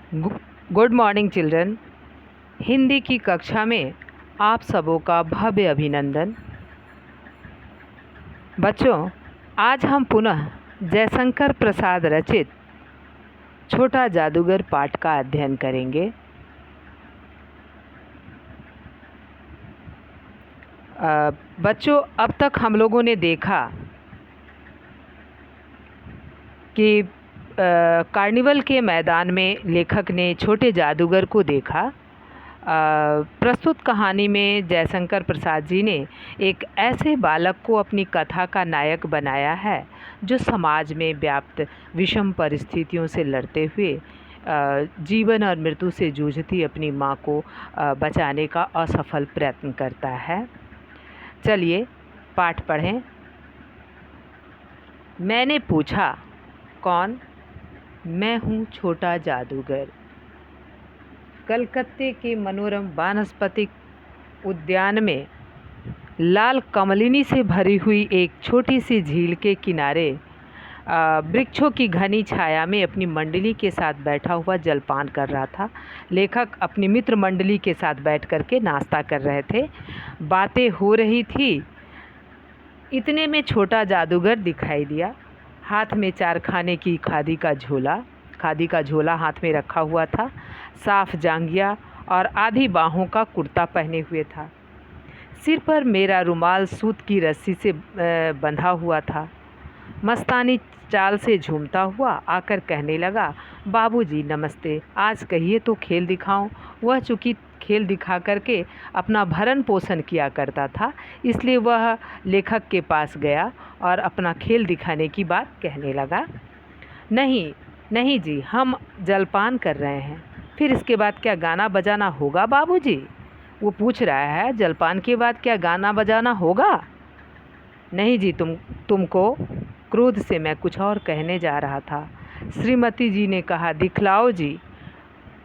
Good morning children. Hindi की कक्षा में आप सबों का भव्य अभिनंदन। बच्चों, आज हम पुनः जयशंकर प्रसाद रचित छोटा जादूगर पाठ का अध्ययन करेंगे। बच्चों, अब तक हम लोगों ने देखा कि कार्निवल के मैदान में लेखक ने छोटे जादूगर को देखा। प्रस्तुत कहानी में जयशंकर प्रसाद जी ने एक ऐसे बालक को अपनी कथा का नायक बनाया है जो समाज में व्याप्त विषम परिस्थितियों से लड़ते हुए जीवन और मृत्यु से जूझती अपनी माँ को बचाने का असफल प्रयत्न करता है। चलिए पाठ पढ़ें। मैंने पूछा, कौन? मैं हूँ छोटा जादूगर। कलकत्ते के मनोरम वानस्पतिक उद्यान में लाल कमलिनी से भरी हुई एक छोटी सी झील के किनारे वृक्षों की घनी छाया में अपनी मंडली के साथ बैठा हुआ जलपान कर रहा था। लेखक अपनी मित्र मंडली के साथ बैठ कर के नाश्ता कर रहे थे। बातें हो रही थी। इतने में छोटा जादूगर दिखाई दिया। हाथ में 4 खाने की खादी का झोला हाथ में रखा हुआ था। साफ जांघिया और आधी बाहों का कुर्ता पहने हुए था। सिर पर मेरा रुमाल सूत की रस्सी से बंधा हुआ था। मस्तानी चाल से झूमता हुआ आकर कहने लगा, बाबूजी नमस्ते, आज कहिए तो खेल दिखाऊं। वह चूँकि खेल दिखा करके अपना भरण पोषण किया करता था, इसलिए वह लेखक के पास गया और अपना खेल दिखाने की बात कहने लगा। नहीं जी, हम जलपान कर रहे हैं। फिर इसके बाद क्या गाना बजाना होगा बाबूजी? वो पूछ रहा है, जलपान के बाद क्या गाना बजाना होगा? नहीं जी, तुमको। क्रोध से मैं कुछ और कहने जा रहा था। श्रीमती जी ने कहा, दिखलाओ जी,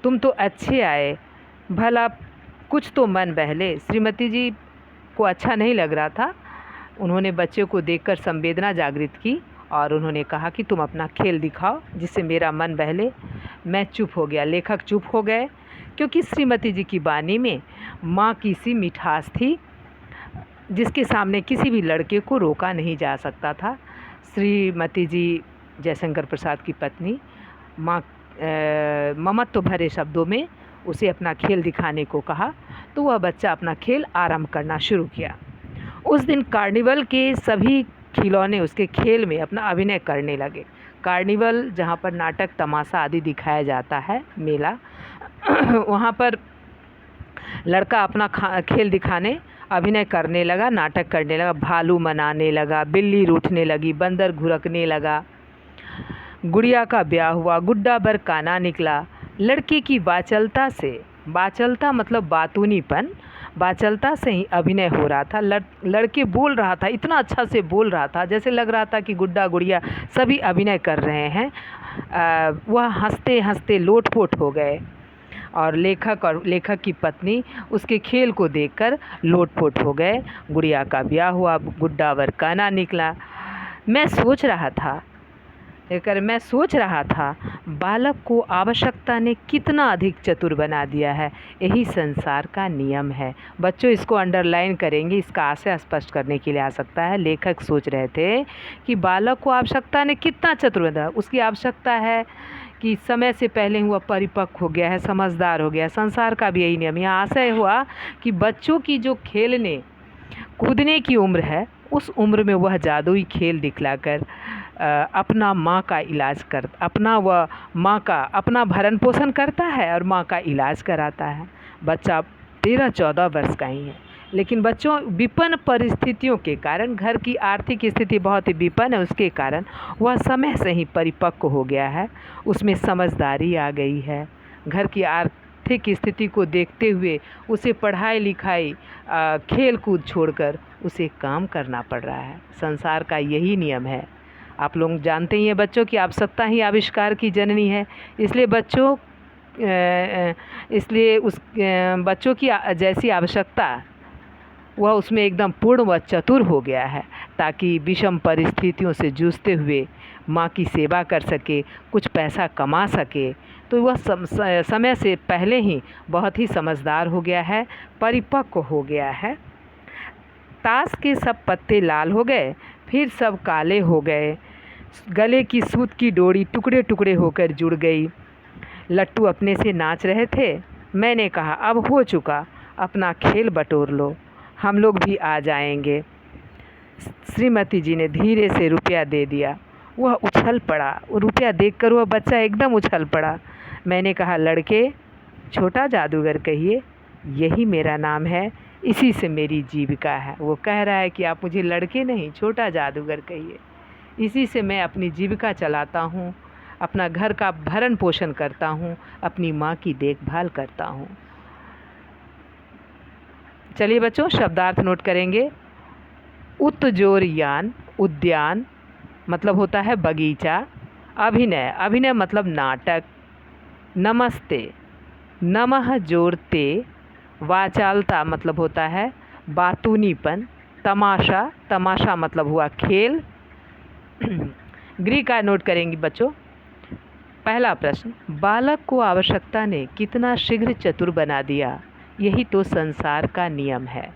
तुम तो अच्छे आए, भला कुछ तो मन बहले। श्रीमती जी को अच्छा नहीं लग रहा था। उन्होंने बच्चे को देखकर संवेदना जागृत की और उन्होंने कहा कि तुम अपना खेल दिखाओ जिससे मेरा मन बहले। मैं चुप हो गया। लेखक चुप हो गए क्योंकि श्रीमती जी की वाणी में माँ की सी मिठास थी जिसके सामने किसी भी लड़के को रोका नहीं जा सकता था। श्रीमती जी जयशंकर प्रसाद की पत्नी माँ ममत्व भरे शब्दों में उसे अपना खेल दिखाने को कहा, तो वह बच्चा अपना खेल आरंभ करना शुरू किया। उस दिन कार्निवल के सभी खिलौने उसके खेल में अपना अभिनय करने लगे। कार्निवल जहाँ पर नाटक तमाशा आदि दिखाया जाता है, मेला, वहाँ पर लड़का अपना खेल दिखाने अभिनय करने लगा, नाटक करने लगा। भालू मनाने लगा, बिल्ली रूठने लगी, बंदर घुरकने लगा, गुड़िया का ब्याह हुआ, गुड्डा बर काना निकला। लड़के की बाचलता मतलब बातूनीपन, बाचलता से ही अभिनय हो रहा था। लड़के बोल रहा था, इतना अच्छा से बोल रहा था जैसे लग रहा था कि गुड्डा गुड़िया सभी अभिनय कर रहे हैं। वह हंसते हंसते लोटपोट हो गए और लेखक की पत्नी उसके खेल को देखकर लोटपोट हो गए। गुड़िया का ब्याह हुआ, गुड्डा वर काना निकला। मैं सोच रहा था बालक को आवश्यकता ने कितना अधिक चतुर बना दिया है। यही संसार का नियम है। बच्चों, इसको अंडरलाइन करेंगे, इसका आशय स्पष्ट करने के लिए आ सकता है। लेखक सोच रहे थे कि बालक को आवश्यकता ने कितना चतुर बना। उसकी आवश्यकता है कि समय से पहले वह परिपक्व हो गया है, समझदार हो गया है। संसार का भी यही नियम। यहाँ आशय हुआ कि बच्चों की जो खेलने कूदने की उम्र है, उस उम्र में वह जादुई खेल दिखलाकर अपना अपना भरण पोषण करता है और माँ का इलाज कराता है। बच्चा 13-14 वर्ष का ही है, लेकिन बच्चों विपन्न परिस्थितियों के कारण, घर की आर्थिक स्थिति बहुत ही विपन्न है, उसके कारण वह समय से ही परिपक्व हो गया है। उसमें समझदारी आ गई है। घर की आर्थिक स्थिति को देखते हुए उसे पढ़ाई लिखाई खेल कूद छोड़कर उसे काम करना पड़ रहा है। संसार का यही नियम है। आप लोग जानते ही हैं बच्चों की आवश्यकता ही आविष्कार की जननी है। इसलिए बच्चों की जैसी आवश्यकता वह उसमें एकदम पूर्ण व चतुर हो गया है, ताकि विषम परिस्थितियों से जूझते हुए माँ की सेवा कर सके, कुछ पैसा कमा सके। तो वह समय से पहले ही बहुत ही समझदार हो गया है, परिपक्व हो गया है। ताश के सब पत्ते लाल हो गए, फिर सब काले हो गए। गले की सूत की डोरी टुकड़े टुकड़े होकर जुड़ गई। लट्टू अपने से नाच रहे थे। मैंने कहा, अब हो चुका, अपना खेल बटोर लो, हम लोग भी आ जाएंगे। श्रीमती जी ने धीरे से रुपया दे दिया। वह उछल पड़ा। रुपया देखकर वह बच्चा एकदम उछल पड़ा। मैंने कहा, लड़के, छोटा जादूगर कहिए, यही मेरा नाम है, इसी से मेरी जीविका है। वो कह रहा है कि आप मुझे लड़के नहीं, छोटा जादूगर कहिए, इसी से मैं अपनी जीविका चलाता हूँ, अपना घर का भरण पोषण करता हूँ, अपनी माँ की देखभाल करता हूँ। चलिए बच्चों, शब्दार्थ नोट करेंगे। उत्जोरयान, उद्यान मतलब होता है बगीचा। अभिनय, अभिनय मतलब नाटक। नमस्ते, नमः जोरते। वाचालता मतलब होता है बातूनीपन। तमाशा, तमाशा मतलब हुआ खेल। गृह का नोट करेंगी बच्चों। पहला प्रश्न, बालक को आवश्यकता ने कितना शीघ्र चतुर बना दिया, यही तो संसार का नियम है।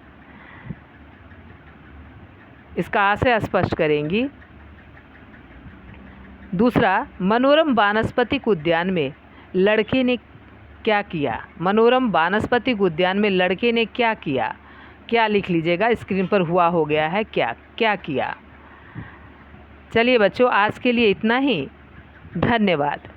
इसका आशय स्पष्ट करेंगी। दूसरा, मनोरम वानस्पतिक उद्यान में लड़के ने क्या किया। मनोरम वानस्पतिक उद्यान में लड़के ने क्या किया, क्या लिख लीजिएगा, स्क्रीन पर हुआ हो गया है क्या, क्या किया। चलिए बच्चों, आज के लिए इतना ही। धन्यवाद।